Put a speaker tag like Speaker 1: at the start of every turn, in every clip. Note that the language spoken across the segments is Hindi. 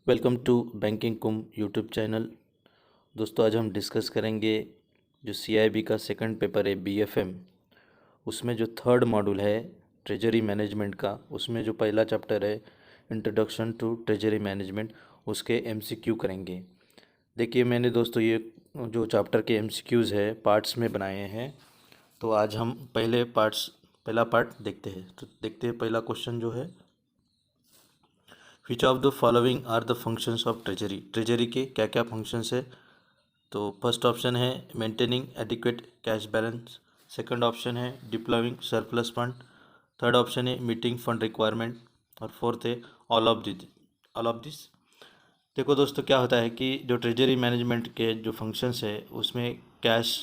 Speaker 1: वेलकम टू बैंकिंग कुम यूट्यूब चैनल। दोस्तों, आज हम डिस्कस करेंगे जो CIB का सेकंड पेपर है BFM, उसमें जो थर्ड मॉड्यूल है ट्रेजरी मैनेजमेंट का, उसमें जो पहला चैप्टर है इंट्रोडक्शन टू ट्रेजरी मैनेजमेंट, उसके MCQ करेंगे। देखिए, मैंने दोस्तों ये जो चैप्टर के MCQs है पार्ट्स में बनाए हैं। तो आज हम पहला पार्ट देखते हैं। तो देखते हैं पहला क्वेश्चन जो है, which of the following are the functions of treasury. Treasury के क्या क्या फंक्शंस है? तो फर्स्ट ऑप्शन है maintaining adequate cash balance, second option है deploying surplus fund, third option है मीटिंग फंड रिक्वायरमेंट, और फोर्थ है ऑल ऑफ दिस। देखो दोस्तों, क्या होता है कि जो ट्रेजरी मैनेजमेंट के जो फंक्शंस है उसमें कैश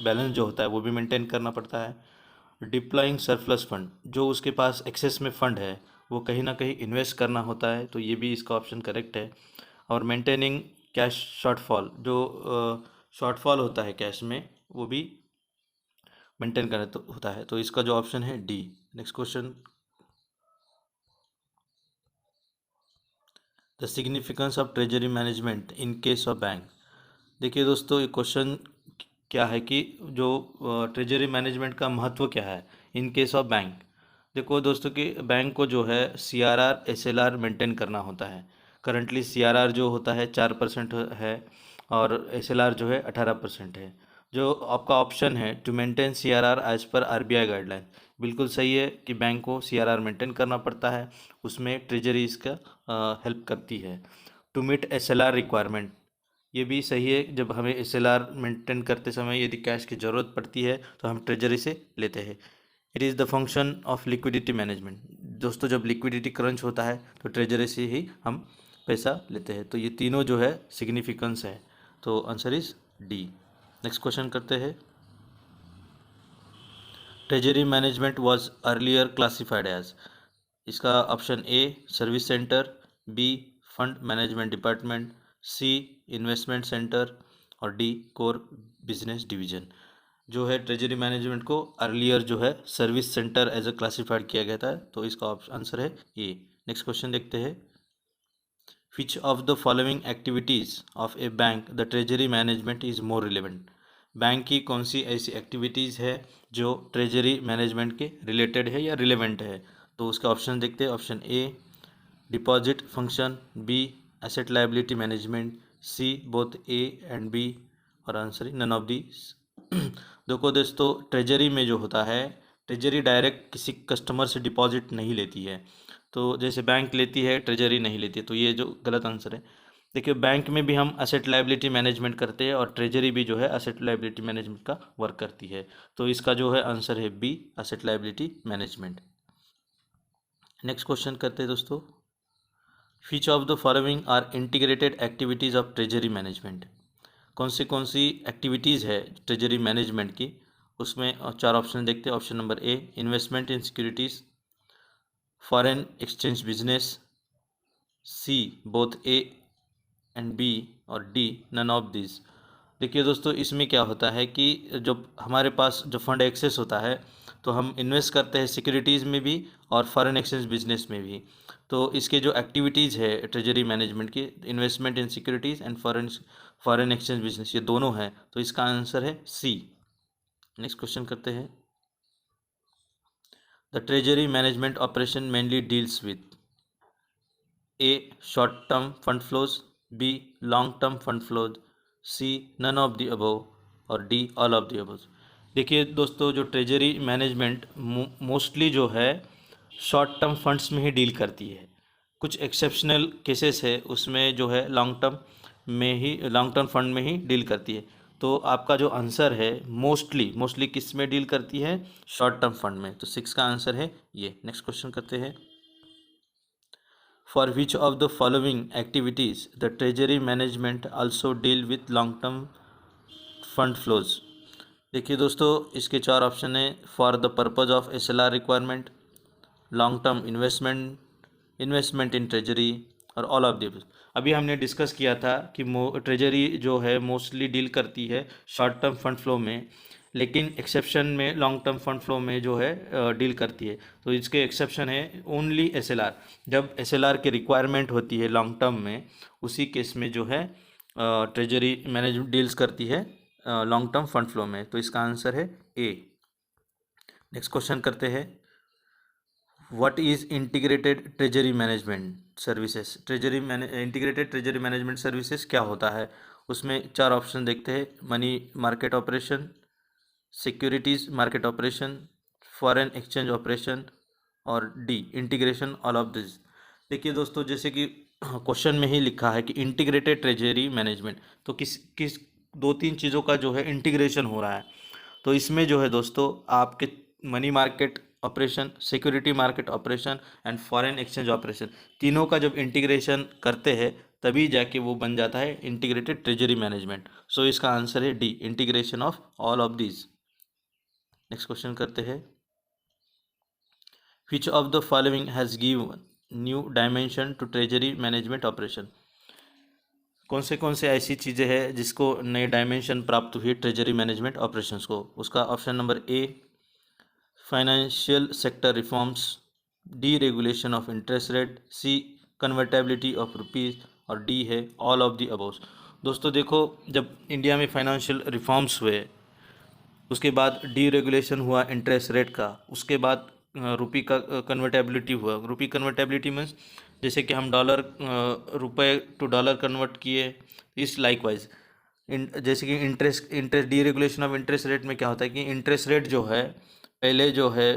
Speaker 1: बैलेंस जो होता है वो भी मेंटेन करना पड़ता है। डिप्लॉइंग सरप्लस फंड, जो उसके पास एक्सेस में फ़ंड है वो कहीं ना कहीं इन्वेस्ट करना होता है, तो ये भी इसका ऑप्शन करेक्ट है। और मेंटेनिंग कैश शॉर्टफॉल, जो शॉर्टफॉल होता है कैश में, वो भी मेंटेन करना तो होता है, तो इसका जो ऑप्शन है D. Next question, the significance of treasury management in case of bank. देखिए दोस्तों, ये क्वेश्चन क्या है कि जो ट्रेजरी मैनेजमेंट का महत्व क्या है इन केस ऑफ बैंक। देखो दोस्तों कि बैंक को जो है CRR SLR मेंटेन करना होता है। करंटली CRR जो होता है 4% है और SLR जो है 18% है। जो आपका ऑप्शन है to maintain CRR as per RBI guideline, बिल्कुल सही है कि बैंक को CRR मेंटेन करना पड़ता है, उसमें ट्रेजरी इसका हेल्प करती है। टू मीट SLR रिक्वायरमेंट, ये भी सही है, जब हमें SLR मेंटेन करते समय यदि कैश की ज़रूरत पड़ती है तो हम ट्रेजरी से लेते हैं। It is the function of liquidity management. दोस्तों, जब लिक्विडिटी क्रंच होता है तो ट्रेजरी से ही हम पैसा लेते हैं। तो ये तीनों जो है सिग्निफिकेंस है, तो answer is D. Next question करते हैं, treasury management was earlier classified as. इसका option A service centre, B fund management department, C investment centre, और डी कोर बिजनेस डिवीजन। जो है ट्रेजरी मैनेजमेंट को अर्लियर जो है service centre as a classified किया गया था, तो इसका आंसर है ए। नेक्स्ट क्वेश्चन देखते हैं, which of the following activities of A bank the treasury management is more relevant. Bank की कौन सी ऐसी एक्टिविटीज़ है जो ट्रेजरी मैनेजमेंट के रिलेटेड है या रिलेवेंट है? तो उसका ऑप्शन देखते हैं। Option A deposit function, B asset liability management, C both A and B, और आंसर नन ऑफ दी। देखो दोस्तों, ट्रेजरी में जो होता है, ट्रेजरी डायरेक्ट किसी कस्टमर से डिपॉजिट नहीं लेती है। तो जैसे बैंक लेती है, ट्रेजरी नहीं लेती है, तो ये जो गलत आंसर है। देखिए, बैंक में भी हम एसेट लायबिलिटी मैनेजमेंट करते हैं और ट्रेजरी भी जो है एसेट लायबिलिटी मैनेजमेंट का वर्क करती है, तो इसका जो है आंसर है B, asset liability management. Next question करते हैं दोस्तों, which of the following are integrated activities of treasury management. कौन सी एक्टिविटीज़ है ट्रेजरी मैनेजमेंट की, उसमें चार ऑप्शन देखते हैं। Option number A investment in securities, foreign exchange business, C both A and B, और डी नन ऑफ दिस। देखिए दोस्तों, इसमें क्या होता है कि जब हमारे पास जो फंड एक्सेस होता है तो हम इन्वेस्ट करते हैं सिक्योरिटीज़ में भी और फॉरेन एक्सचेंज बिजनेस में भी। तो इसके जो एक्टिविटीज़ है ट्रेजरी मैनेजमेंट की, investment in securities and foreign exchange business, ये दोनों हैं, तो इसका आंसर है सी। नेक्स्ट क्वेश्चन करते हैं, the treasury management operation mainly deals with A short term fund flows, B long term fund flows, C none of the above, और D all of the above. देखिए दोस्तों, जो ट्रेजरी मैनेजमेंट मोस्टली जो है शॉर्ट टर्म फंड्स में ही डील करती है। कुछ एक्सेप्शनल केसेस है उसमें जो है लॉन्ग टर्म फंड में ही डील करती है। तो आपका जो आंसर है मोस्टली किस में डील करती है? शॉर्ट टर्म फंड में, तो 6 का आंसर है ये। नेक्स्ट क्वेश्चन करते हैं, For which of the following activities the treasury management also deal with long term fund flows। देखिए दोस्तों, इसके चार ऑप्शन है। For the purpose of SLR requirement, long term investment in treasury, और ऑल ऑफ द अबव। अभी हमने डिस्कस किया था कि ट्रेजरी जो है मोस्टली डील करती है शॉर्ट टर्म फंड फ्लो में, लेकिन एक्सेप्शन में लॉन्ग टर्म फंड फ्लो में जो है डील करती है। तो इसके एक्सेप्शन है ओनली एसएलआर, जब एसएलआर की रिक्वायरमेंट होती है लॉन्ग टर्म में, उसी केस में जो है ट्रेजरी मैनेजमेंट डील्स करती है लॉन्ग टर्म फंड फ्लो में। तो इसका आंसर है ए। नेक्स्ट क्वेश्चन करते हैं, what is integrated treasury management services. Integrated treasury management services क्या होता है? उसमें चार ऑप्शन देखते हैं, money market operation, securities market operation, foreign exchange operation और D integration all of this. देखिए दोस्तों, जैसे कि क्वेश्चन में ही लिखा है कि इंटीग्रेटेड ट्रेजरी मैनेजमेंट, तो किस किस दो तीन चीज़ों का जो है इंटीग्रेशन हो रहा है। तो इसमें जो है दोस्तों आपके money market operation, security market operation and foreign exchange operation, तीनों का जब इंटीग्रेशन करते हैं तभी जाके वो बन जाता है इंटीग्रेटेड ट्रेजरी मैनेजमेंट। सो इसका आंसर है D, integration of all of these. Next question करते हैं, which of the following has given new dimension to treasury management operation. कौन से ऐसी चीज़ें हैं जिसको नए डायमेंशन प्राप्त हुई ट्रेजरी मैनेजमेंट ऑपरेशंस को? उसका option number A financial sector reforms, deregulation of interest rate, C convertibility of rupees और डी है ऑल ऑफ दी अबोव। दोस्तों देखो, जब इंडिया में फाइनेंशियल रिफॉर्म्स हुए, उसके बाद डी रेगुलेशन हुआ इंटरेस्ट रेट का, उसके बाद रुपी का कन्वर्टेबिलिटी हुआ। रुपी कन्वर्टेबिलिटी मीन्स जैसे कि हम डॉलर रुपए टू डॉलर कन्वर्ट किए, इस लाइकवाइज जैसे कि interest D regulation of interest rate में क्या होता है कि इंटरेस्ट रेट जो है पहले जो है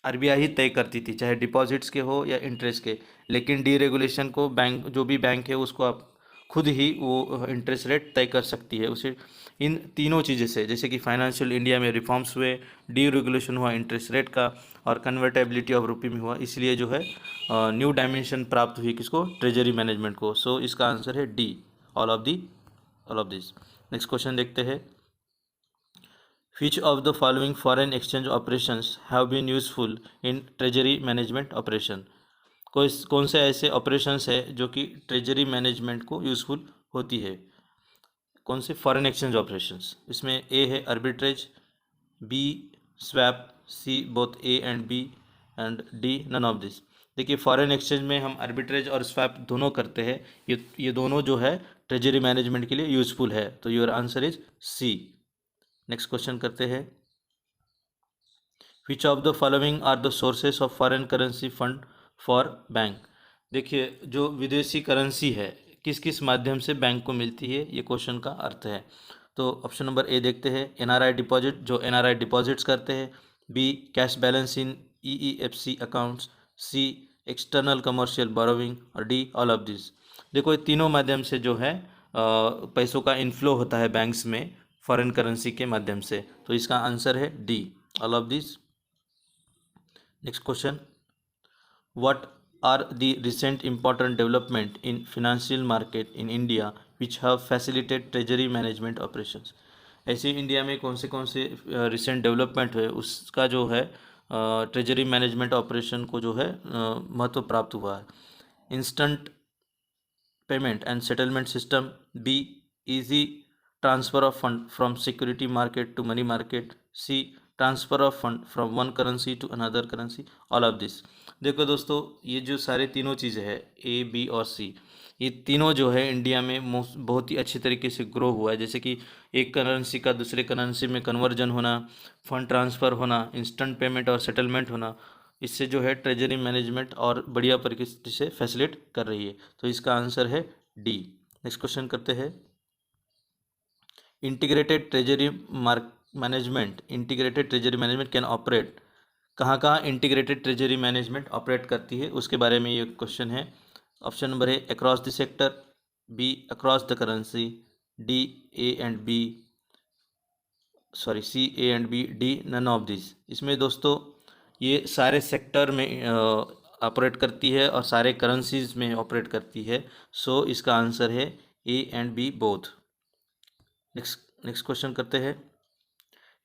Speaker 1: आरबीआई ही तय करती थी, चाहे डिपॉजिट्स के हो या इंटरेस्ट के। लेकिन डी रेगुलेशन को बैंक, जो भी बैंक है उसको आप खुद ही वो इंटरेस्ट रेट तय कर सकती है उसे। इन तीनों चीज़ें से, जैसे कि फाइनेंशियल इंडिया में रिफॉर्म्स हुए, डी रेगुलेशन हुआ इंटरेस्ट रेट का और कन्वर्टेबिलिटी ऑफ रुपी में हुआ, इसलिए जो है न्यू डायमेंशन प्राप्त हुई किसको? ट्रेजरी मैनेजमेंट को। सो इसका आंसर है D, all of this. Next question देखते हैं, which of the following foreign exchange operations have been useful in treasury management operation. कौन से ऐसे ऑपरेशंस है जो कि ट्रेजरी मैनेजमेंट को यूजफुल होती है? कौन से फॉरेन एक्सचेंज ऑपरेशंस? इसमें ए है arbitrage, B swap, C both A and B and D none of this. देखिए, फॉरेन एक्सचेंज में हम आर्बिट्रेज और स्वैप दोनों करते हैं, ये दोनों जो है ट्रेजरी मैनेजमेंट के लिए यूजफुल है। तो your answer is C. Next question करते हैं, which of the following are the sources of foreign currency fund for bank. देखिए, जो विदेशी करेंसी है किस किस माध्यम से बैंक को मिलती है, ये क्वेश्चन का अर्थ है। तो ऑप्शन नंबर ए देखते हैं, एनआरआई डिपॉजिट, जो एनआरआई डिपॉजिट्स करते हैं, B cash balance in EEFC accounts, C external commercial borrowing और डी ऑल ऑफ दिस। देखो, ये तीनों माध्यम से जो है पैसों का इनफ्लो होता है बैंक्स में फॉरेन करेंसी के माध्यम से। तो इसका आंसर है D, all of this. Next question, what are the recent important development in financial market in India which have facilitated treasury management operations। ऐसे इंडिया में कौन से रिसेंट डेवलपमेंट हुए उसका जो है ट्रेजरी मैनेजमेंट ऑपरेशन को जो है महत्व प्राप्त हुआ है। Instant payment and settlement system, B easy transfer of fund from security market to money market, C transfer of fund from one currency to another currency, all of this. देखो दोस्तों, ये जो सारे तीनों चीज़ें हैं ए बी और सी, ये तीनों जो है इंडिया में बहुत ही अच्छी तरीके से ग्रो हुआ है। जैसे कि एक करेंसी का दूसरे करेंसी में कन्वर्जन होना, फंड ट्रांसफ़र होना, इंस्टेंट पेमेंट और सेटलमेंट होना, इससे जो है ट्रेजरी मैनेजमेंट और बढ़िया तरीके से फैसिलिटेट कर रही है। तो इसका आंसर है डी। नेक्स्ट क्वेश्चन करते हैं, integrated treasury management can operate. कहाँ इंटीग्रेटेड ट्रेजरी मैनेजमेंट ऑपरेट करती है उसके बारे में ये क्वेश्चन है। ऑप्शन नंबर है across the sector, B across the currency, D A and B, sorry C A and B, D none of this. इसमें दोस्तों ये सारे सेक्टर में ऑपरेट करती है और सारे करेंसीज में ऑपरेट करती है। सो इसका आंसर है A and B both. Next question करते हैं,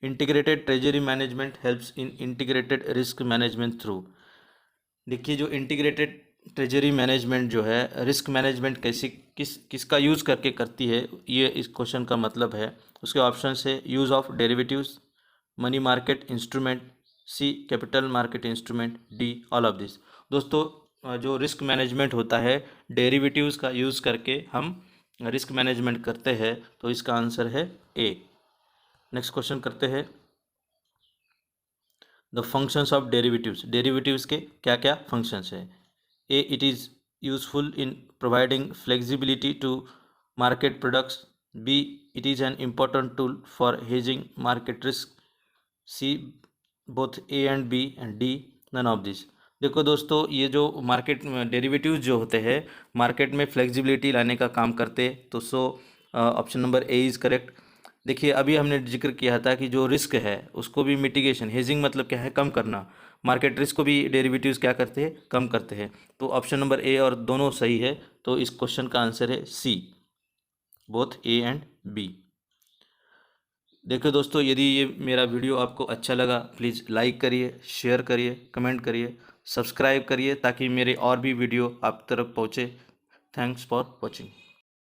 Speaker 1: integrated treasury management helps in integrated risk management through. देखिए, जो इंटीग्रेटेड ट्रेजरी मैनेजमेंट जो है रिस्क मैनेजमेंट कैसे किसका यूज़ करके करती है, ये इस क्वेश्चन का मतलब है। उसके ऑप्शन है use of derivatives, money market instrument, C capital market instrument, D all of this. दोस्तों जो रिस्क मैनेजमेंट होता है डेरिवेटिव्स का यूज़ करके हम रिस्क मैनेजमेंट करते हैं, तो इसका आंसर है ए। नेक्स्ट क्वेश्चन करते हैं, the functions of derivatives. Derivatives के क्या क्या फंक्शंस हैं? A, it is useful in providing flexibility to market products. B, it is an important tool for hedging market risk. C both A and B, and D none of this. देखो दोस्तों, ये जो मार्केट डेरिवेटिव्स जो होते हैं मार्केट में फ्लेक्सिबिलिटी लाने का काम करते, तो so option number A is correct. देखिए अभी हमने जिक्र किया था कि जो रिस्क है उसको भी मिटिगेशन, हेजिंग मतलब क्या है, कम करना। मार्केट रिस्क को भी डेरिवेटिव्स क्या करते हैं, कम करते हैं। तो ऑप्शन नंबर ए और दोनों सही है, तो इस क्वेश्चन का आंसर है सी, बोथ ए एंड बी। देखो दोस्तों, यदि ये मेरा वीडियो आपको अच्छा लगा प्लीज़ लाइक करिए, शेयर करिए, कमेंट करिए, सब्सक्राइब करिए ताकि मेरे और भी वीडियो आप तक पहुँचे। Thanks for watching.